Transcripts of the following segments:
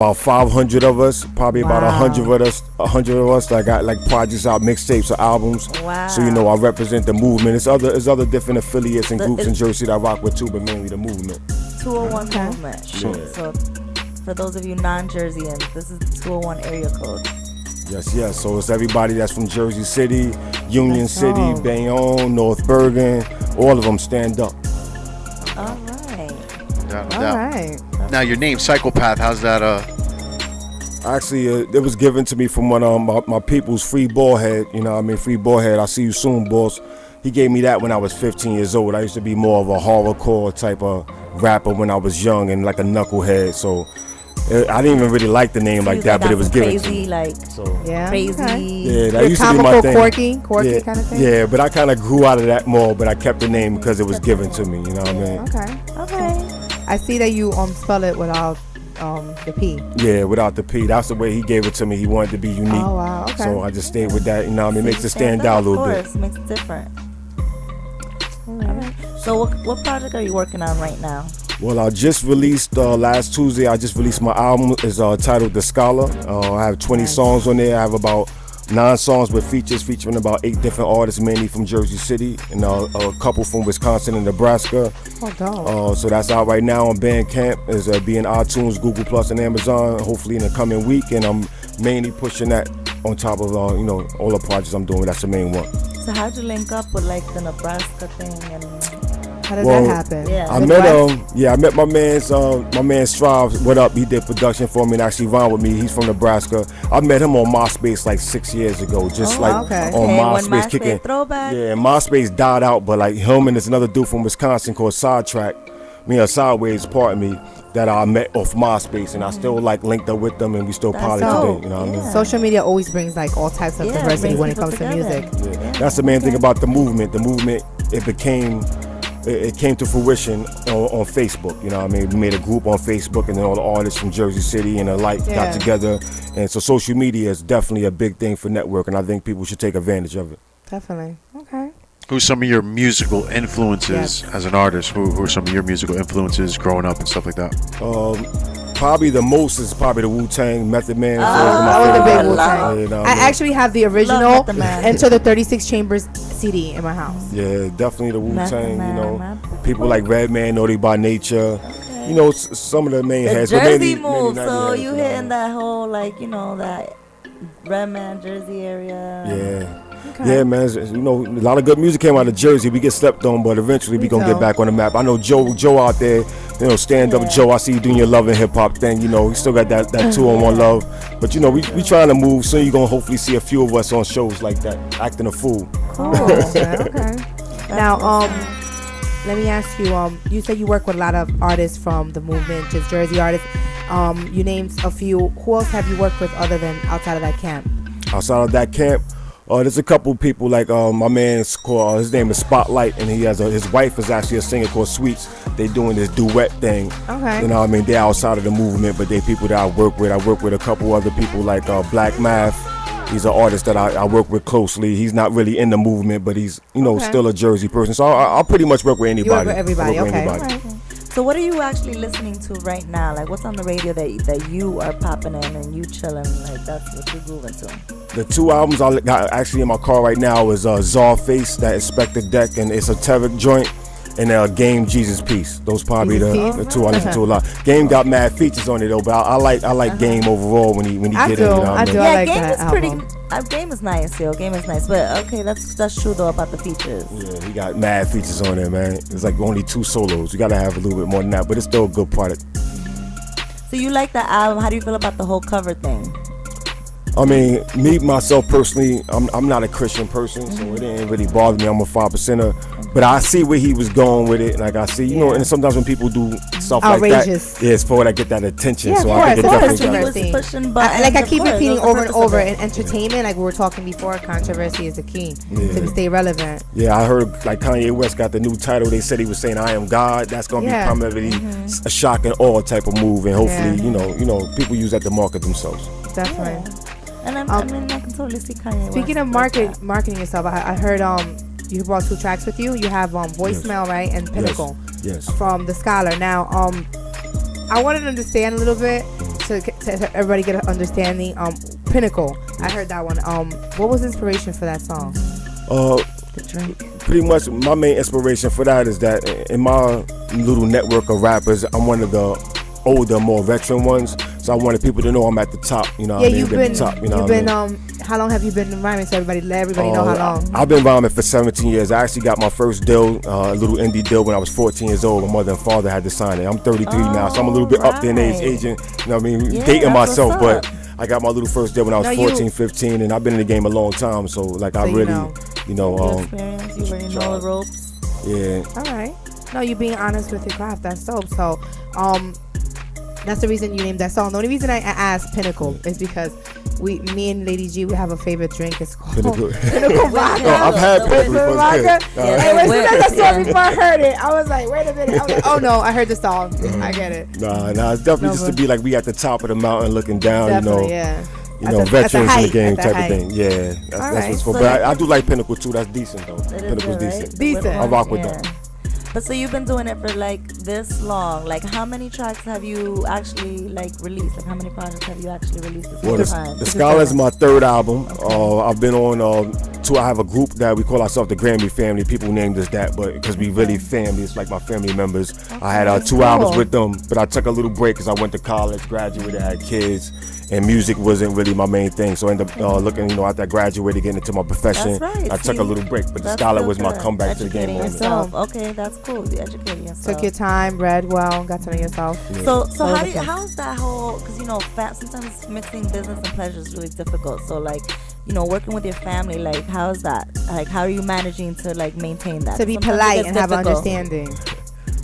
about 500 of us, probably about 100 of us that got like projects out, mixtapes or albums. Wow. So I represent the movement. It's other different affiliates and groups in Jersey that I rock with too, but mainly the movement. 201 movement. Yeah. So for those of you non-Jerseyans, this is the 201 area code. Yes. So it's everybody that's from Jersey City, Union City, Bayonne, North Bergen. All of them stand up. All right. All right. Now your name, Sychopath, how's that? Actually, it was given to me from one of my people's Free Ballhead. Free Ballhead. I see you soon, boss. He gave me that when I was 15 years old. I used to be more of a horrorcore type of rapper when I was young and like a knucklehead. So I didn't even really like the name like that, but it was given to me. Crazy. Okay. Yeah, that used to be my thing. Quirky kind of thing. Yeah, but I kind of grew out of that more. But I kept the name because it was given to me. You know what I mean? Okay. I see that you spell it without the P. Yeah, without the P. That's the way he gave it to me. He wanted to be unique. Oh wow. Okay. So I just stayed with that. You know what I mean? Makes it stand out a little bit. Of course, makes it different. All right. So what project are you working on right now? Well, I just released last Tuesday. I just released my album. It's titled The Scholar. I have 20 songs on there. I have about 9 songs with features featuring about 8 different artists, mainly from Jersey City, and a couple from Wisconsin and Nebraska. Oh, dope. So that's out right now on Bandcamp. It's be in iTunes, Google Plus, and Amazon. Hopefully in the coming week, and I'm mainly pushing that on top of all the projects I'm doing. That's the main one. So how'd you link up with like the Nebraska thing and? How did that happen? Yeah. I met my man Strive. What up? He did production for me and actually rhymed with me. He's from Nebraska. I met him on MySpace like 6 years ago, just on MySpace kicking. Throwback. Yeah, MySpace died out, but like him and there's another dude from Wisconsin called Sideways, pardon me, that I met off MySpace, and I still like linked up with them, and we still poly today. You know what I mean? Social media always brings like all types of diversity when it comes to music. Yeah. That's the main thing about the movement. The movement, it came to fruition on Facebook. You know what I mean? We made a group on Facebook, and then all the artists from Jersey City and the like got together. And so social media is definitely a big thing for networking. I think people should take advantage of it. Definitely. Okay. Who's some of your musical influences as an artist? Who are some of your musical influences growing up and stuff like that? Probably the most is probably the Wu-Tang, Method Man. I was a big Wu-Tang. I actually have the original Enter the 36 Chambers CD in my house. Yeah, definitely the Wu-Tang. People like Redman, Naughty by Nature. Okay. Some of the main heads. Jersey move. So you hitting that whole that Redman Jersey area. Yeah. Okay. Yeah, man. A lot of good music came out of Jersey. We get slept on, but eventually we gonna get back on the map. I know Joe out there, stand up Joe. I see you doing your love and hip hop thing. You still got that 2-on-1 love. But we trying to move. So you gonna hopefully see a few of us on shows like that, acting a fool. Cool. Okay. Now, let me ask you. You said you work with a lot of artists from the movement, just Jersey artists. You named a few. Who else have you worked with other than outside of that camp? Outside of that camp. There's a couple people like my man's called his name is Spotlight, and he has his wife is actually a singer called Sweets. They doing this duet thing. Okay. You know what I mean? They're outside of the movement, but they people that I work with. I work with a couple other people like Black Math. He's an artist that I work with closely. He's not really in the movement, but he's still a Jersey person. So I'll pretty much work with anybody. You work with everybody. Okay. Anybody. So what are you actually listening to right now? Like what's on the radio that you are popping in and you chilling? Like that's what you're grooving to. The 2 albums I got actually in my car right now is Czarface, that Inspector Deck, and Esoteric Joint, and Game Jesus Peace. Those probably the 2 I listen to a lot. Game got mad features on it though, but I like Game overall when he get in. I do. Yeah, I like Game that is album. pretty. Game is nice, yo. Game is nice, but okay, that's true though about the features. Yeah, he got mad features on there, man. It's like only 2 solos. You gotta have a little bit more than that, but it's still a good product. So you like the album? How do you feel about the whole cover thing? I mean, me myself personally, I'm not a Christian person, so it didn't really bother me. I'm a 5%er, but I see where he was going with it. Like I see, and sometimes when people do stuff outrageous like that, it's for that get that attention. Yeah, so I think it definitely pushing buttons. Like I keep repeating over and over. In entertainment, like we were talking before, controversy is the key to stay relevant. Yeah, I heard like Kanye West got the new title. They said he was saying "I am God." That's gonna be primarily a shock and awe type of move, and hopefully, people use that to market themselves. Definitely. And I mean, I can totally see Kanye. Speaking of marketing yourself, I heard you brought 2 tracks with you. You have Voicemail, right, and Pinnacle. Yes. From The Scholar. Now, I wanted to understand a little bit. to everybody get an understanding. Pinnacle. I heard that one. What was inspiration for that song? The drink. Pretty much my main inspiration for that is that in my little network of rappers, I'm one of the older, more veteran ones. So I wanted people to know I'm at the top. You know, Yeah, what I mean? you've At been. the top, you know You've what I been. mean? How long have you been rhyming? So let everybody know how long. I've been rhyming for 17 years. I actually got my first deal, a little indie deal, when I was 14 years old. My mother and father had to sign it. I'm 33 now, so I'm a little bit up there in age, right. aging. You know what I mean? Yeah, Dating that's myself, what's but I got my little first deal when I was No, 14, 15, and I've been in the game a long time. So like I So you really, know. you know, Your experience, you already know the ropes. yeah. All right. No, you being honest with your craft. That's dope. So, that's the reason you named that song. The only reason I asked Pinnacle is because me and Lady G, we have a favorite drink. It's called Pinnacle. Pinnacle Vodka. No, I've had Pinnacle before. Vodka. It's good. Yeah, And as soon as I saw yeah. it before I heard it, I was like, wait a minute. I was like, oh no, I heard the song. I get it. Nah, it's definitely No, just but- to be like we at the top of the mountain looking down, Definitely, you know. yeah. You At know, the- at veterans in the height, game at the type height. of thing. Yeah, that's right. what's cool. So But I do like Pinnacle too. That's decent though. It is Pinnacle's good, right? decent. Decent. The I rock with yeah. them. But so you've been doing it for like this long. Like how many tracks have you actually like released? Like how many projects have you actually released this Well, whole the time? Scholar is my third album. I've been on I have a group that we call ourselves the Grammy Family. People named us that, but because we really family, it's like my family members. I had 2 albums with them, but I took a little break because I went to college, graduated, had kids, and music wasn't really my main thing. So I ended up looking, after I graduated, getting into my profession. That's right. I took a little break, but the Scholar was my comeback to the game moment. Yourself. Okay, that's cool. You educating yourself. Took your time, read well, got to know yourself. Yeah. So All how the things. how's that whole? Because sometimes mixing business and pleasure is really difficult. So like, working with your family, like how's that? Like how are you managing to like maintain that? To be Sometimes it polite gets and have difficult. understanding.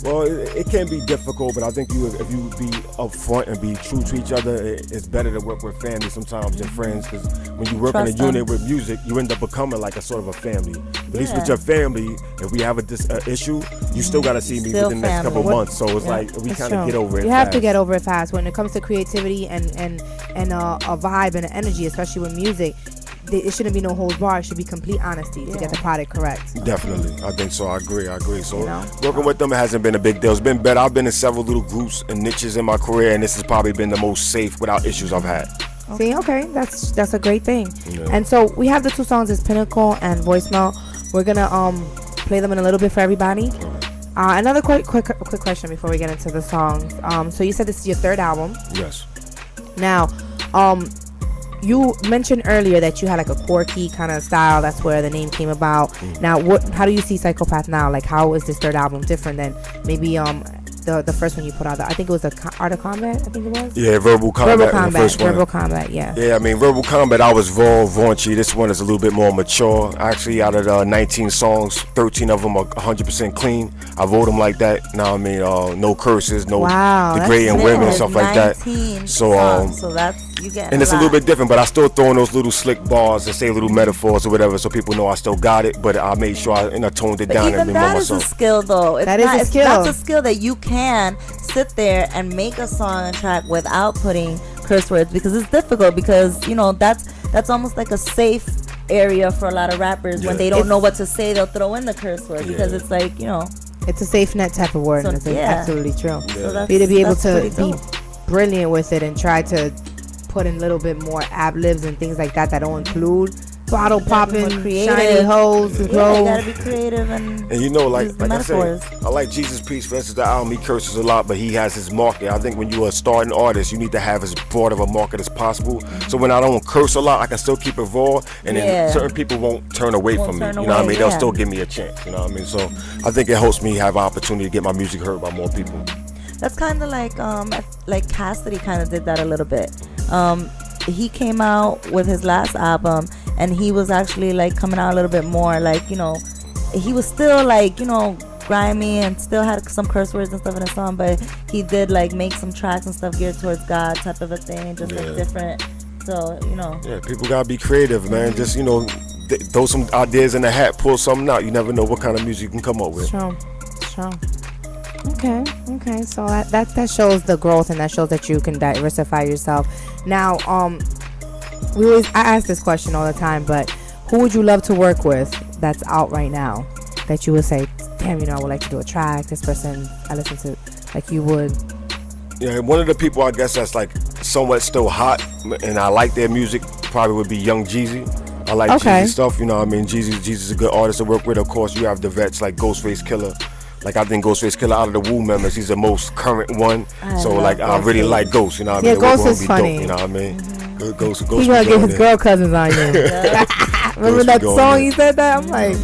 Well, it can be difficult, but I think if you be upfront and be true to each other, it's better to work with family sometimes than friends. Because when you work in a Trust them. unit with music, you end up becoming like a sort of a family. At least with Yeah. your family, if we have a issue, you still got to see me Still within the next couple family. months. So it's like we It's kind of true. get over it. You have to fast. get over it fast when it comes to creativity and a vibe and an energy, especially with music. It shouldn't be no holds bar. It should be complete honesty to get the product correct. Definitely, I think so. I agree. So You know? working with them hasn't been a big deal. It's been better. I've been in several little groups and niches in my career, and this has probably been the most safe without issues I've had. See, okay, that's a great thing. Yeah. And so we have the 2 songs, is Pinnacle and Voicemail. We're gonna play them in a little bit for everybody. Another quick question before we get into the songs. So you said this is your 3rd album. Yes. Now, you mentioned earlier that you had like a quirky kind of style. That's where the name came about. Now, how do you see Sychopath now? Like, how is this 3rd album different than maybe the first one you put out? I think it was the Art of Combat. I think it was. Yeah, Verbal Combat. Verbal The Combat. first one. Verbal Combat. Yeah. Yeah, I mean, Verbal Combat, I was raw, raunchy. This one is a little bit more mature. Actually, out of the 19 songs, 13 of them are 100% clean. I wrote them like that. Now, I mean, no curses, no Wow, degrading that's women, it. stuff like that. 19 So, songs, so that's you get. and it's a little bit different, but I still throw in those little slick bars and say little metaphors or whatever, so people know I still got it. But I made sure I toned it down and Even been that more is a myself. skill, though. That is a skill. That's a skill that you can sit there and make a song and track without putting curse words, because it's difficult. Because that's almost like a safe area for a lot of rappers. When they don't know what to say, they'll throw in the curse word because it's like It's a safe net type of word. So, and it's yeah. absolutely true. So that's, For you to be able that's to pretty be dope. brilliant with it and try to put in a little bit more ad-libs and things like that don't include bottle popping, more creative. shiny hoes, Yeah, grow. you gotta be creative and like use the I said, metaphors. I like Jesus Peace. For instance, the album, he curses a lot, but he has his market. I think when you're a starting artist, you need to have as broad of a market as possible. So when I don't curse a lot, I can still keep it raw, and then certain people won't turn away from me. turn You know what I away, mean? They'll yeah. still give me a chance. You know what I mean? So I think it helps me have an opportunity to get my music heard by more people. That's kind of like Cassidy kind of did that a little bit. He came out with his last album, and he was actually like coming out a little bit more like he was still like grimy and still had some curse words and stuff in his song, but he did like make some tracks and stuff geared towards God type of a thing, just like different. So Yeah, people gotta be creative, man. Just throw some ideas in the hat, pull something out. You never know what kind of music you can come up with. Strong. Okay. So that shows the growth, and that shows that you can diversify yourself. Now, I ask this question all the time, but who would you love to work with that's out right now that you would say, damn, I would like to do a track, this person I listen to, like you would? Yeah, one of the people I guess that's like somewhat still hot, and I like their music, probably would be Young Jeezy. I like Jeezy stuff, you know what I mean? Jeezy's a good artist to work with. Of course, you have the vets like Ghostface Killer. Like, I think Ghostface Killer, out of the Wu members, he's the most current one. So, like, I really like Ghost, you know what I mean? Yeah, Ghost is funny. Dope, you know what I mean? Ghost He gonna get his girl cousins on you. Remember that song he said that? I'm like,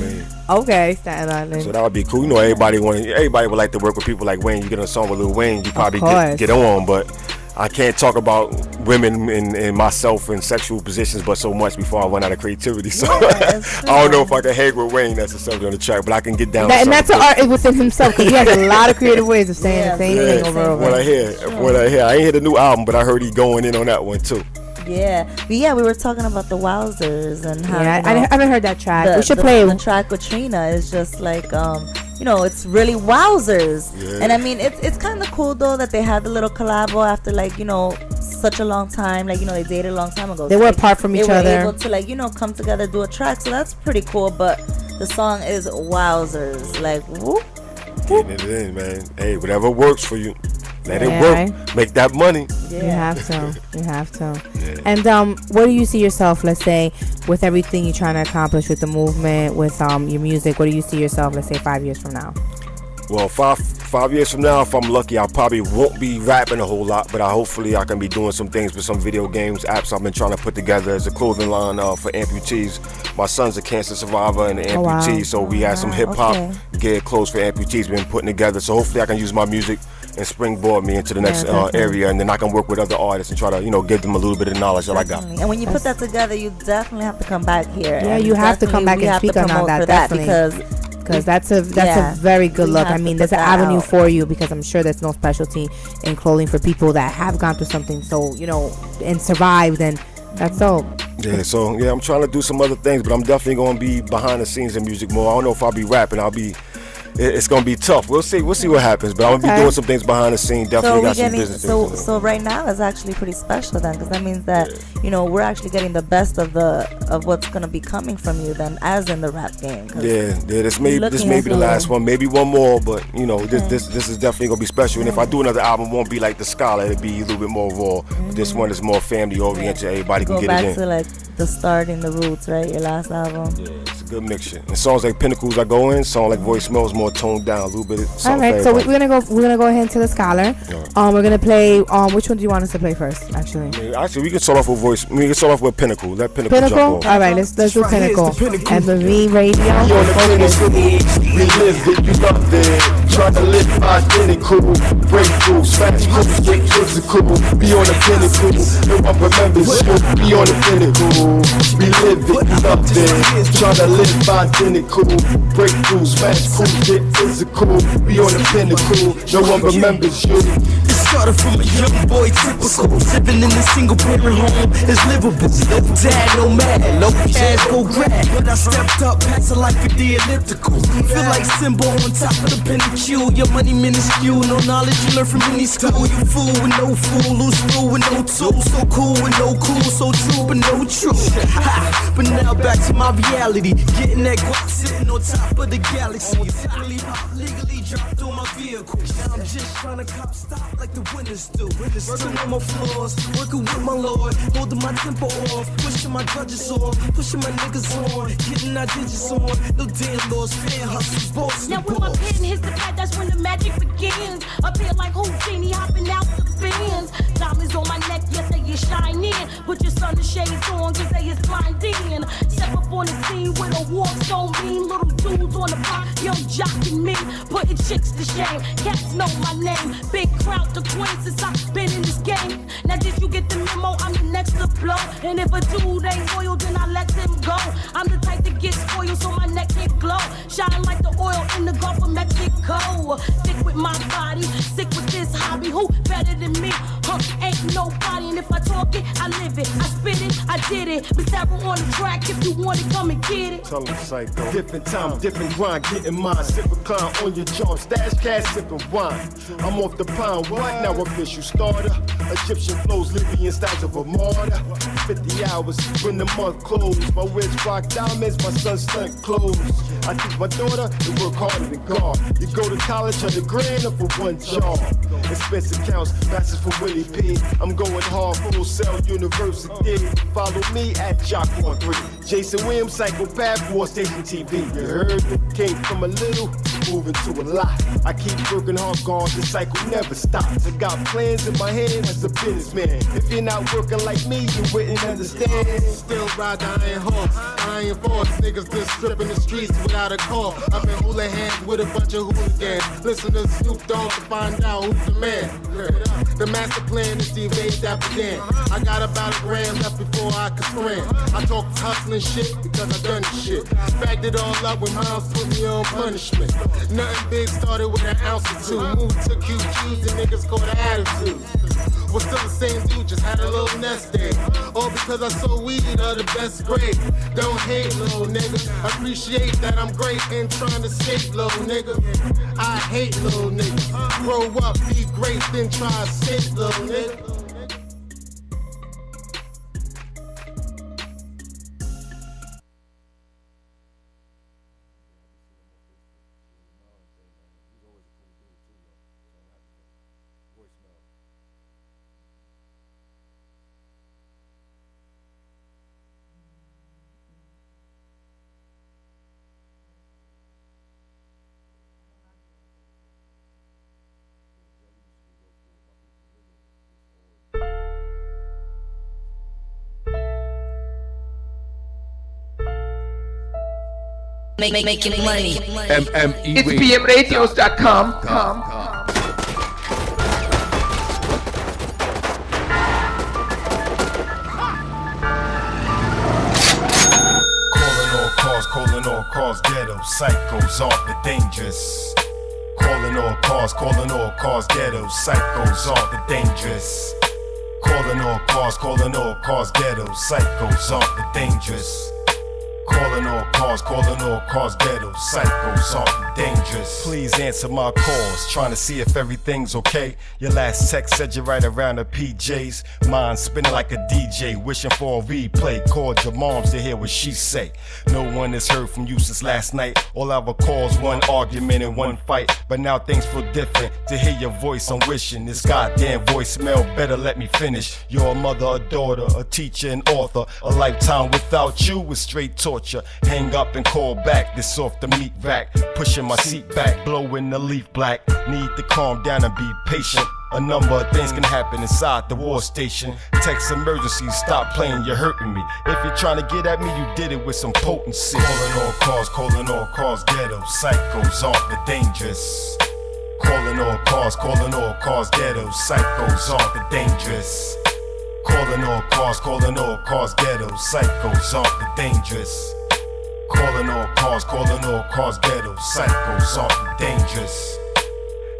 okay, Staten Island. So that would be cool. You know, everybody would like to work with people like Wayne. You get on a song with Lil Wayne, you probably get on, but I can't talk about women and myself in sexual positions but so much before I run out of creativity. So I don't know if I can hang with Wayne necessarily on the track, but I can get down. And that's an art within himself, because he has a lot of creative ways of saying the same thing over. What I hear, I ain't hear the new album, but I heard he going in on that one too. Yeah, but yeah, we were talking about the Wowzers and how. Yeah, I haven't heard that track. We should play the track with Trina. Is just like it's really wowzers. Yeah. And I mean, it's kind of cool though that they had the little collabo after such a long time. They dated a long time ago. They were apart from each other. They were able to come together, do a track. So that's pretty cool. But the song is Wowzers. Like, whoop. Getting it in, man. Hey, whatever works for you. Let it work. Make that money. Yeah. You have to. Yeah. And where do you see yourself, let's say, with everything you're trying to accomplish with the movement, with your music? Where do you see yourself, let's say, 5 years from now? Well, five years from now, if I'm lucky, I probably won't be rapping a whole lot, but hopefully I can be doing some things with some video games, apps I've been trying to put together as a clothing line for amputees. My son's a cancer survivor and an amputee, so we had some hip-hop gear clothes for amputees we've been putting together. So hopefully I can use my music and springboard me into the next area, and then I can work with other artists and try to, give them a little bit of knowledge that I got. And when you put that together, you definitely have to come back here. Yeah, you have to come back and speak on that, definitely. Because that's a very good look. I mean, there's an avenue for you, because I'm sure there's no specialty in clothing for people that have gone through something so, and survived, and that's so. Yeah, so I'm trying to do some other things, but I'm definitely going to be behind the scenes in music more. I don't know if I'll be rapping. It's gonna be tough. We'll see what happens. But I'm gonna be doing some things behind the scenes. Definitely got some business. So right now is actually pretty special then, because that means that we're actually getting the best of what's gonna be coming from you then, as in the rap game. Yeah. This may be the last one, maybe one more, but this is definitely gonna be special. And if I do another album, it won't be like The Scholar. It'll be a little bit more raw. But this one is more family oriented. Everybody can get it in. Go back to the start and the roots, right? Your last album. Yeah, it's a good mixture. And songs like Pinnacles I go in. Song like Voicemail is more toned down, a little bit. All right, so we're gonna go ahead into The Scholar. We're gonna play. Which one do you want us to play first? Actually, we can start off with We can start off with Pinnacle. Let Pinnacle jump off. All right, let's do Pinnacle. And MMeRadio. We live it, you love it. Try to live identical. Breakthrough, smash moves, get physical. Be on the pinnacle. No one remembers you. Be on the pinnacle. We live it, you love it. Try to live identical. Breakthrough, smash moves, get physical. Be on the pinnacle. No one remembers you. Started from a young boy, typical. Living in a single parent home is livable. No dad, no man, no cash, no grad. But I stepped up, past a life with the elliptical. Feel like Simba on top of the pinnacle. Your money minuscule, no knowledge you learn from any school. You fool with no fool, lose fool with no tool. So cool with no cool, so true but no true. But now back to my reality. Getting that guap sitting on top of the galaxy. Legally dropped through my vehicle. Now I'm just trying to cop stop like the winners do. Working on my floors, working with my lord, holding my tempo off, pushing my grudges off, pushing my niggas on, getting our digits on. No damn laws, fair hustles, boss. Now when my pen hits the pad, that's when the magic begins. Up here like Houdini, hopping out the bins. Diamonds on my neck, yes they is shining. Put your sun and shades on, cause they is blinding. Step up on the scene with a walk so mean. Little dudes on the block, young jocking me, putting chicks to shame. Cats know my name, big crowd to queen since I've been in this game. Now did you get the memo? I'm the next to blow. And if a dude ain't loyal, then I let him go. I'm the type that gets spoiled so my neck can glow. Shine like the oil in the Gulf of Mexico. Sick with my body, sick with this hobby. Who better than me? Ain't nobody. And if I talk it, I live it. I spit it, I did it. But Sarah on the track, if you want it, come and get it. Tell them Psycho. Different time, different grind, getting mine. Sip recline on your jaw, stash cash, sipping wine. I'm off the pound, what? Now official starter. Egyptian flows, Libyan styles of a martyr. 50 hours when the month closed. My wrist rock diamonds, my son stunt clothes. I teach my daughter to work harder than God. You go to college, $100 grand up for one job. Expense accounts, passes for Willie P. I'm going hard, Full Sail University. Follow me at Jock13. Jason Williams, Sychopath, War Station TV. You heard me? Came from a little, moving to a lot. I keep working hard, God, the cycle never stops. I got plans in my head as a businessman. If you're not working like me, you wouldn't understand. Still ride the iron horse, iron force. Niggas just stripping the streets without a call. I've been holding hands with a bunch of hooligans. Listen to Snoop Dogg to find out who's the man. The master plan is to evade that damn. I got about $1 grand left before I could scram. I talk hustling shit because I done this shit. Backed it all up when Miles put me on punishment. Nothing big started with an ounce or two. Moved to QQs and niggas caught an attitude. Was still the same dude, just had a little nest egg. All because I sold weed of the best grade. Don't hate, little nigga. Appreciate that I'm great and trying to skate, little nigga. I hate little niggas. Grow up, be great, then try to skate, little nigga. Making money. MMeRadio. It's MMeRadios.com. Calling all cars, ghetto, psychos are the dangerous. Calling all cars, ghetto, psychos are the dangerous. Calling all cars, ghetto, psychos are the dangerous. Calling all cars, ghetto, psychos are dangerous. Please answer my calls, trying to see if everything's okay. Your last text said you're right around the PJs. Mine spinning like a DJ, wishing for a replay. Called your moms to hear what she say. No one has heard from you since last night. All I recall's one argument and one fight. But now things feel different. To hear your voice, I'm wishing this goddamn voicemail better let me finish. You're a mother, a daughter, a teacher, an author. A lifetime without you is straight torture. Hang up and call back, this off the meat rack. Pushing my seat back, blowing the leaf black. Need to calm down and be patient. A number of things can happen inside the war station. Text emergency, stop playing, you're hurting me. If you're trying to get at me, you did it with some potency. Calling all cars, ghetto, psychos are the dangerous. Calling all cars, ghetto, psychos are the dangerous. Calling all cars, ghetto, psychos are the dangerous. Calling all cars, ghetto, psychos are the dangerous.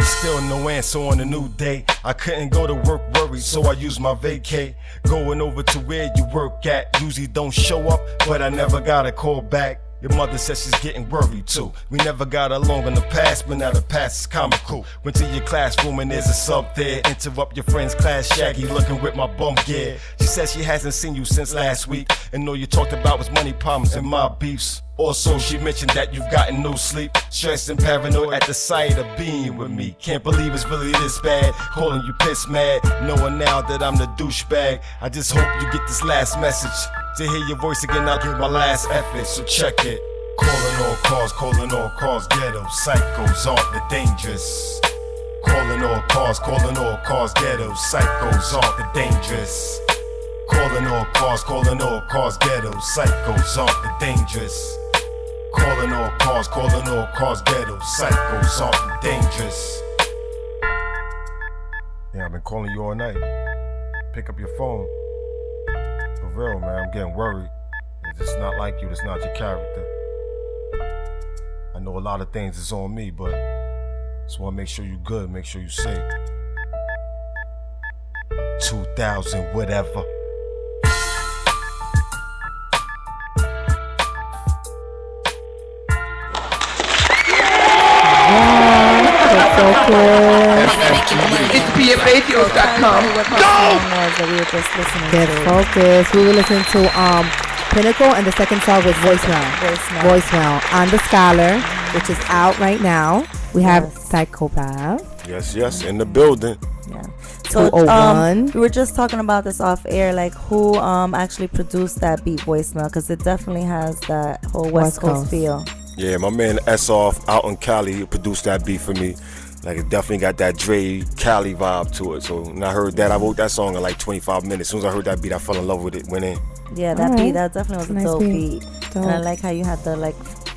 Still no answer on a new day. I couldn't go to work worried, so I used my vacay. Going over to where you work at. Usually don't show up, but I never got a call back. Your mother says she's getting worried too. We never got along in the past, but now the past is comical. Went to your classroom and there's a sub there. Interrupt your friend's class, Shaggy looking with my bum gear. She says she hasn't seen you since last week, and all you talked about was money problems and my beefs. Also, she mentioned that you've gotten no sleep, stressed and paranoid at the sight of being with me. Can't believe it's really this bad, calling you piss mad, knowing now that I'm the douchebag. I just hope you get this last message. To hear your voice again, I'll give my last effort, so check it. Calling all cars, ghetto, psychos are the dangerous. Calling all cars, ghetto, psychos are the dangerous. Calling all cars, ghetto, psychos are the dangerous. Calling all cars, ghetto, psychos are the dangerous. Yeah, I've been calling you all night. Pick up your phone. For real, man, I'm getting worried. It's just not like you, it's not your character. I know a lot of things is on me, but just wanna make sure you good, make sure you safe. 2000, whatever. It's PMRadios.com. Get focused. We were listening to Pinnacle, and the second song was Voicemail on the Scholar, which is out right now. We have Sychopath. Yes, in the building. Yeah. So 201. we were just talking about this off air, like who actually produced that beat Voicemail, because it definitely has that whole West Coast feel. Yeah, my man S-Off out in Cali produced that beat for me. Like, it definitely got that Dre Cali vibe to it. So when I heard that, I wrote that song in like 25 minutes. As soon as I heard that beat, I fell in love with it. Went in. Yeah, that beat, that definitely was a Nice dope beat. Dope. And I like how you had the like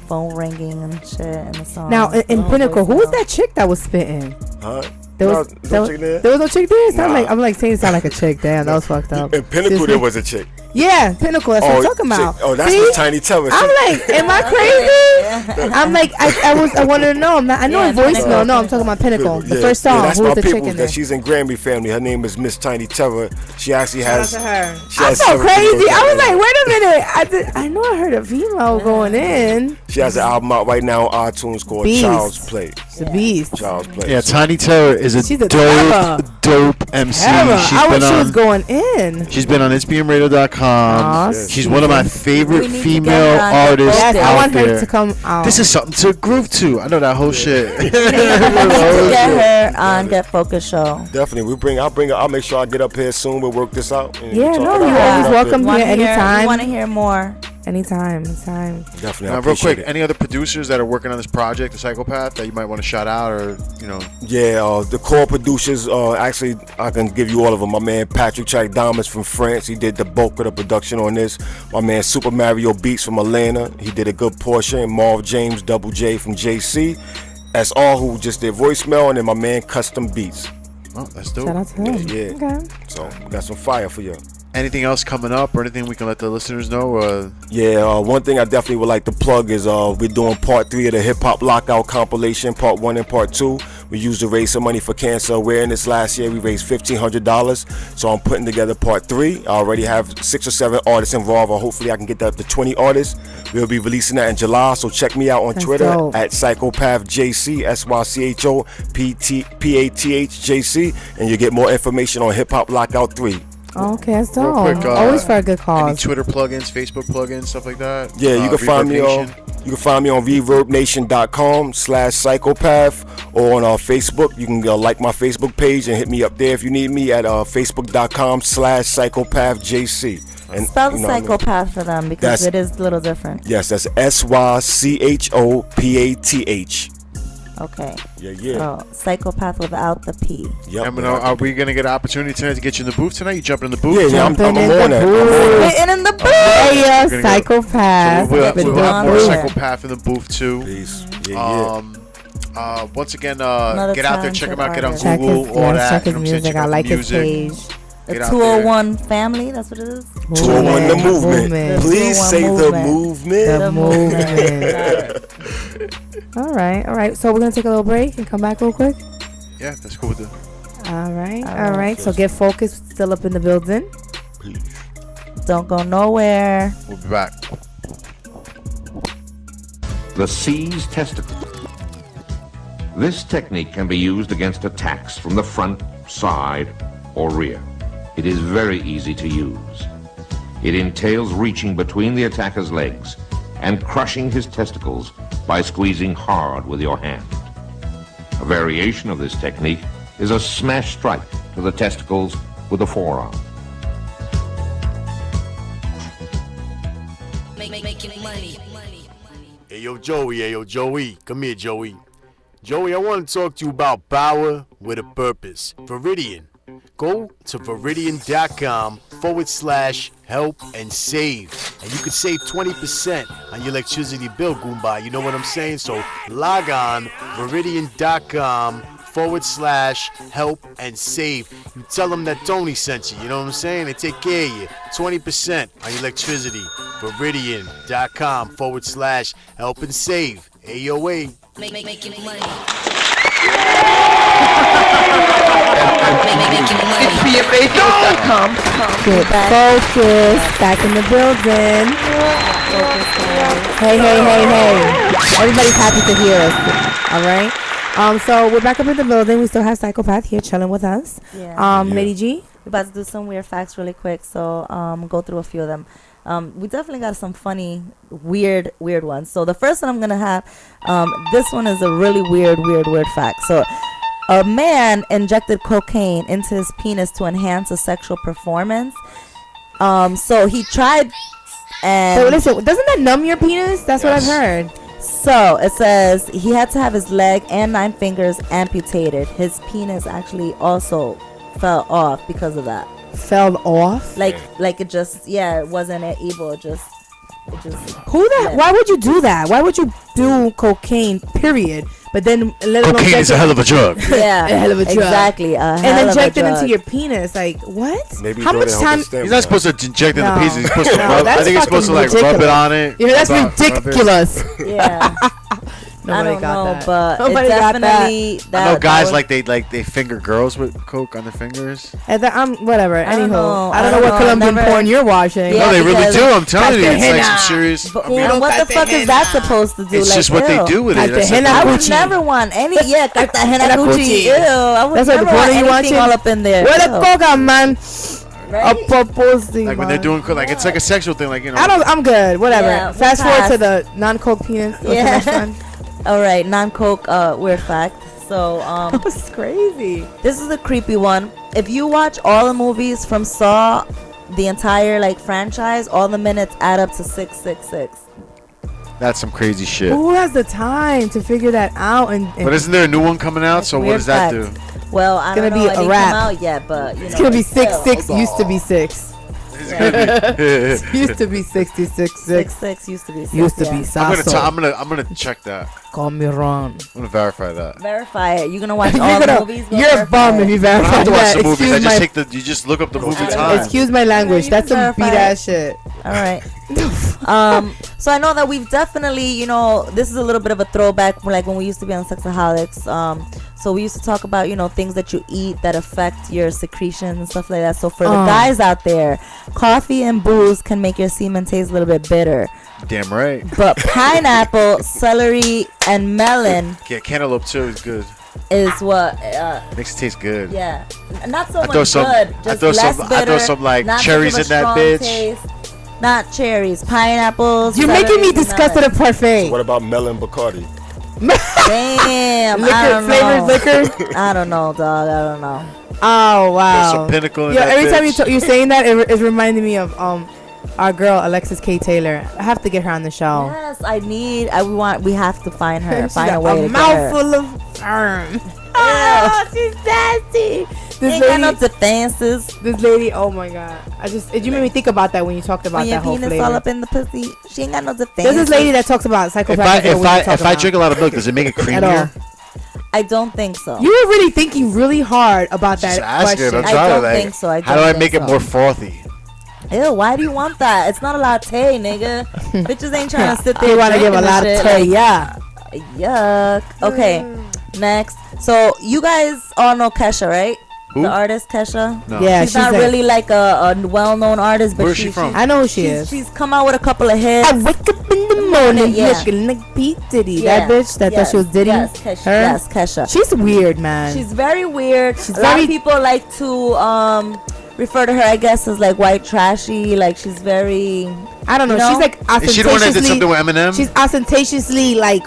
phone ringing and shit in the song. Now, in Pinnacle, who was that chick that was spitting? Huh? There was no chick there? I'm like saying it sound like a chick. Damn, that was fucked up. In Pinnacle, there was a chick. Yeah, Pinnacle. That's what I'm talking about. Oh, that's See? the Tiny Terror. I'm like, am I crazy? I'm like, I wanted to know. I know in Voicemail. No, I'm talking about Pinnacle. The first song. That's Who was my the chick people. in there? She's in Grammy family. Her name is Miss Tiny Terror. She actually has. Shout out to her. She I'm has so 7 crazy. videos I out was there. like, wait a minute. I know I heard a female going in. She has an album out right now on iTunes called Beast. Child's Play. The Beast. Child's Play. Yeah, Tiny Terror is She's a dope MC. I wish she was going in. She's been on ItsBeamRadio.com. She's one of my favorite female artists Yes, I out want her there. to come out. This is something to groove to. I know that whole shit. We need to get her on Get Focused show. Definitely. I'll make sure I get up here soon. We'll work this out. Yeah, no, you're always welcome here anytime. We want to hear more. Anytime. Definitely. Real quick, any other producers that are working on this project, the Sychopath, that you might want to shout out, or Yeah, the core producers. Actually, I can give you all of them. My man Patrick Chagdamas from France. He did the bulk of the production on this. My man Super Mario Beats from Atlanta. He did a good portion. Marv James Double J from JC. That's all who just did Voicemail, and then my man Custom Beats. Oh, that's dope. Shout out to him. Yeah. Okay. So we got some fire for you. Anything else coming up, or anything we can let the listeners know? Yeah, one thing I definitely would like to plug is we're doing part 3 of the Hip Hop Lockout compilation, part 1 and part 2. We used to raise some money for cancer awareness last year. We raised $1,500. So I'm putting together part 3. I already have 6 or 7 artists involved. Hopefully I can get that up to 20 artists. We'll be releasing that in July. So check me out on Twitter at SychopathJC, SYCHOPATHJC, and you'll get more information on Hip Hop Lockout 3. Okay, that's dope. Real quick, Always for a good cause. Any Twitter plugins, Facebook plugins, stuff like that? Yeah, you can find me on reverbnation.com/psychopath, or on our Facebook. You can like my Facebook page and hit me up there if you need me at facebook.com/psychopathjc. And spell the Sychopath for them, because it is a little different. Yes, that's SYCHOPATH. Okay. Yeah. So Sychopath without the P. Yep. And are we gonna get an opportunity tonight to get you in the booth tonight? You jumping in the booth? Yeah, I'm on that. Getting in the booth. Hey, Sychopath. So we'll have more Sychopath in the booth too. Peace. Once again, Another get out there, check him out, get on Check Google, his, all that. check his music. I like his page. The 201 family, that's what it is? 201 the movement. Please say the movement. The movement. All right. So we're going to take a little break and come back real quick? Yeah, that's cool with it. All right. So get focused. Still up in the building. Don't go nowhere. We'll be back. The C's testicle. This technique can be used against attacks from the front, side, or rear. It is very easy to use. It entails reaching between the attacker's legs and crushing his testicles by squeezing hard with your hand. A variation of this technique is a smash strike to the testicles with the forearm. Making money. Hey, yo, Joey. Come here, Joey. Joey, I want to talk to you about power with a purpose. Veridian. Go to veridian.com/help and save. And you could save 20% on your electricity bill, Goomba. You know what I'm saying? So log on, veridian.com/help and save. You tell them that Tony sent you. You know what I'm saying? They take care of you. 20% on your electricity. veridian.com/help and save. AOA. Making money. It's PMRadio.com. Get focused. Back in the building. Hey. Everybody's happy to hear us. All right. So we're back up in the building. We still have Sychopath here chilling with us. Yeah. Lady G. We're about to do some weird facts really quick. So go through a few of them. We definitely got some funny, weird ones. So the first one I'm gonna have, this one is a really weird fact. So a man injected cocaine into his penis to enhance a sexual performance. So he tried, and So listen, doesn't that numb your penis? That's what I've heard. so it says he had to have his leg and 9 fingers amputated. His penis actually also fell off because of that. Fell off? Like it just, it wasn't evil. It just. Who that? Why would you do that? Why would you do cocaine? Period. But then let alone Cocaine is a hell of a drug. Yeah, a hell of a drug. Exactly. And inject it into your penis. Like what? Maybe How much time? He's not supposed to inject it in the pieces. He's supposed to No, rub. I that's think he's supposed to like fucking rub it on it. Yeah, that's Rub it. ridiculous. Yeah. I Nobody don't got know, that. but Nobody it got definitely. I know guys like they finger girls with coke on their fingers. And whatever. I don't know. I don't know what Colombian porn you're watching. No, they really do. I'm telling you, it's like some serious. But what the fuck is that supposed to do? It's like, just what they do with it. That's I would never want any. Yeah, Cartagena Gucci. Ew. I would That's what never the porn want you anything watching? all up in there. Where the coca, man? Right? Like when they're doing like it's like a sexual thing, like I'm good. Whatever. Yeah, Fast forward to the non-coke penis. What's the next one? All right, non-coke weird fact. So that's crazy. This is a creepy one. If you watch all the movies from Saw, the entire franchise, all the minutes add up to 666. That's some crazy shit. Who has the time to figure that out? And But isn't there a new one coming out? So what does that do? Well, I don't know. It's It gonna be didn't a wrap. come out yet, but it's gonna be 666. Used to be 6. Used to be 66. 6 used to be 6. Used to be Sasso. I'm gonna check that. Call me wrong. I'm gonna verify that. Verify it. You're gonna watch all the movies. You're a bum if you I don't verify have to watch that. the movies. I Excuse just my you just look up the movie time. excuse my language. That's some beat ass shit. All right. So I know that we've definitely, this is a little bit of a throwback, like when we used to be on Sexaholics. So we used to talk about, things that you eat that affect your secretions and stuff like that. So for the guys out there, coffee and booze can make your semen taste a little bit bitter. Damn right. But pineapple, celery, and melon Yeah, cantaloupe too is good. is what Makes it taste good. yeah, not so I much throw some- good, I just throw less some- bitter, I throw some, like, not cherries such of a in that strong bitch. taste. Not cherries, pineapples. You're making me celery, disgusted melon. of parfait. What about melon Bacardi? Damn, I Liquor, don't flavored know. liquor. I don't know, dog. I don't know. Oh wow. Some Pinnacle in Yo, that every time bitch. you're saying that, it's reminding me of our girl Alexis K. Taylor. I have to get her on the show. Yes, we have to find her. She's Find got a way to get her. mouthful of sperm. Oh, she's nasty. This Ain't got no defenses. This lady, oh my god! You made me think about that when you talked about When your that whole penis flavor. all up in the pussy, she ain't got no defenses. There's this lady that talks about psychopath. If I drink a lot of milk, does it make it creamier? I don't think so. You were really thinking really hard about Just that ask her. question. I'm trying don't to, like, think so. I how do don't I think make it so. more frothy? Ew, why do you want that? It's not a latte, nigga. Bitches ain't trying to sit there. They want to give a drinking lot and of shit, tea, yeah. Yuck. Okay, next. So you guys all know Kesha, right? Who? The artist Kesha. No. Yeah, she's not really like a well-known artist, but Where's she from? I know who she is. She's come out with a couple of hits. I wake up in the morning Yeah. looking like Pete Diddy. Yeah. That bitch that thought she was Diddy. Yes, Kesha. Her? Yes, Kesha. She's weird, man. She's very weird. She's a lot very- of people like to refer to her, I guess, as like white trashy. Like she's very. I don't know. She's like ostentatiously. Is she the one that did something with Eminem? She's ostentatiously like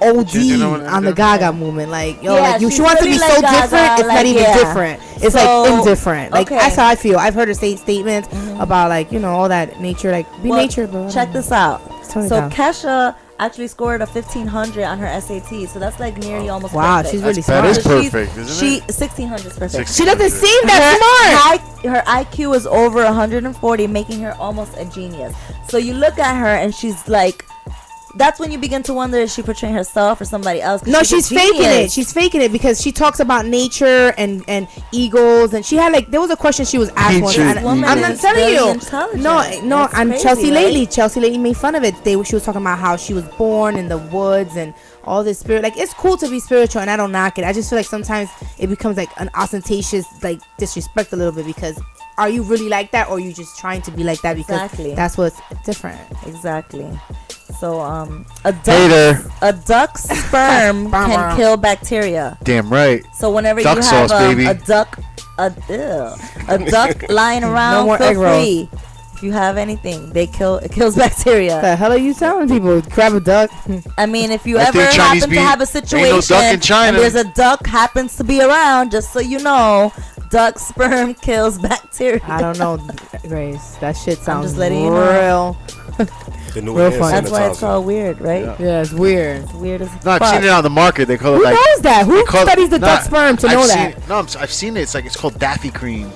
OD You know what on the Gaga movement. Like yo, Yeah, like she's she wants really to be like so Gaga, different. It's like, not even yeah. different. It's So, like indifferent. Like okay. that's how I feel. I've heard her say statements about like all that nature. Like be Well, nature, bro. Check this out. Totally So down. Kesha actually scored a 1500 on her SAT, so that's like nearly almost Wow, perfect. she's really That smart. is So she's- perfect, isn't she it? 1600 is perfect. She doesn't seem that smart. Her IQ is over 140, making her almost a genius. So you look at her and she's like, that's when you begin to wonder, is she portraying herself or somebody else? 'Cause No, a she's faking genius. it. She's faking it because she talks about nature and eagles, and she had like there was a question she was asked once. Nature, And woman I'm not is telling very you. intelligent. No, It's and crazy, Chelsea right? Lately. Chelsea Lately made fun of it. She was talking about how she was born in the woods and all this spirit. Like it's cool to be spiritual, and I don't knock it. I just feel like sometimes it becomes like an ostentatious like disrespect a little bit because. Are you really like that, or are you just trying to be like that because Exactly. that's what's different? Exactly. So a duck's sperm Bummer. can kill bacteria. Damn right. So whenever Duck you have sauce, baby. a duck lying around, No more feel egg rolls. free. If you have anything, it kills bacteria. The hell are you telling people? Grab a duck. I mean, if you I ever think Chinese happen to have a situation ain't no duck in China. and there's a duck happens to be around, just so you know, duck sperm kills bacteria. I don't know, Grace. That shit sounds just letting you real. The new Real hand fun. That's why it's sanitizer. called weird, right? Yeah, it's weird. It's weird as No, I've fuck. seen it on the market. They call it Who like. knows that? Who they call- studies the Nah, duck sperm to I've know seen that? it- No, I've seen it. It's called Daffy Cream.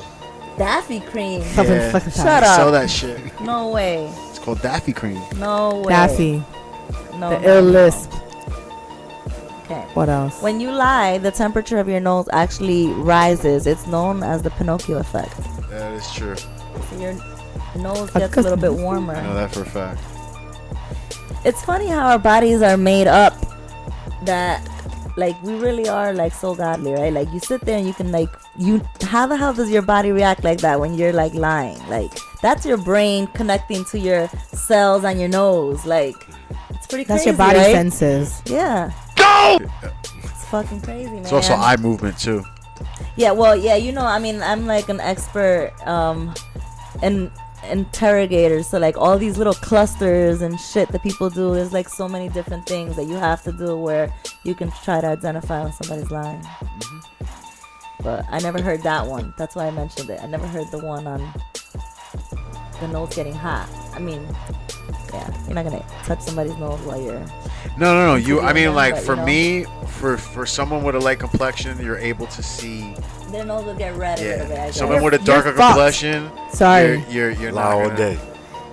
Daffy cream. Something Yeah. fucking Shut I up. sell that shit. No way. It's called Daffy Cream. No way. Daffy. No. The no, ill no. lisp. Okay. What else? When you lie, the temperature of your nose actually rises. It's known as the Pinocchio effect. That is true. So your nose gets a little bit warmer. I know that for a fact. It's funny how our bodies are made up that like we really are like so godly, right? Like you sit there and you can like how the hell does your body react like that when you're like lying? Like that's your brain connecting to your cells on your nose. Like it's pretty That's crazy. your body right? senses. Yeah. Go! It's fucking crazy, man. It's also eye movement too. Yeah, well, yeah, you know, I mean, I'm like an expert in interrogators, so like all these little clusters and shit that people do, there's like so many different things that you have to do where you can try to identify when somebody's lying. But I never heard that one. That's why I mentioned it. I never heard the one on the nose getting hot. I mean, yeah, you're not gonna touch somebody's nose while you're No. You. I mean, them, like but, for you know. me, for someone with a light complexion, you're able to see. their nose will get red a little bit. I Yeah. guess. Someone with a You're darker fucked. complexion. Sorry. You're Lie not all gonna, day.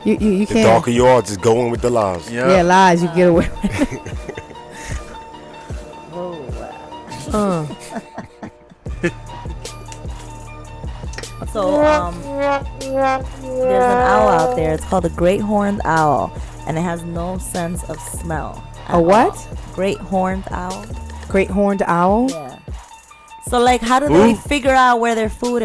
You The can't. darker you are, just go in with the lies. Yeah, lies. You get away. Oh, So, there's an owl out there. It's called a great horned owl, and it has no sense of smell. A what? Great horned owl. Great horned owl. Yeah. So, like, how do Who? they figure out where their food is?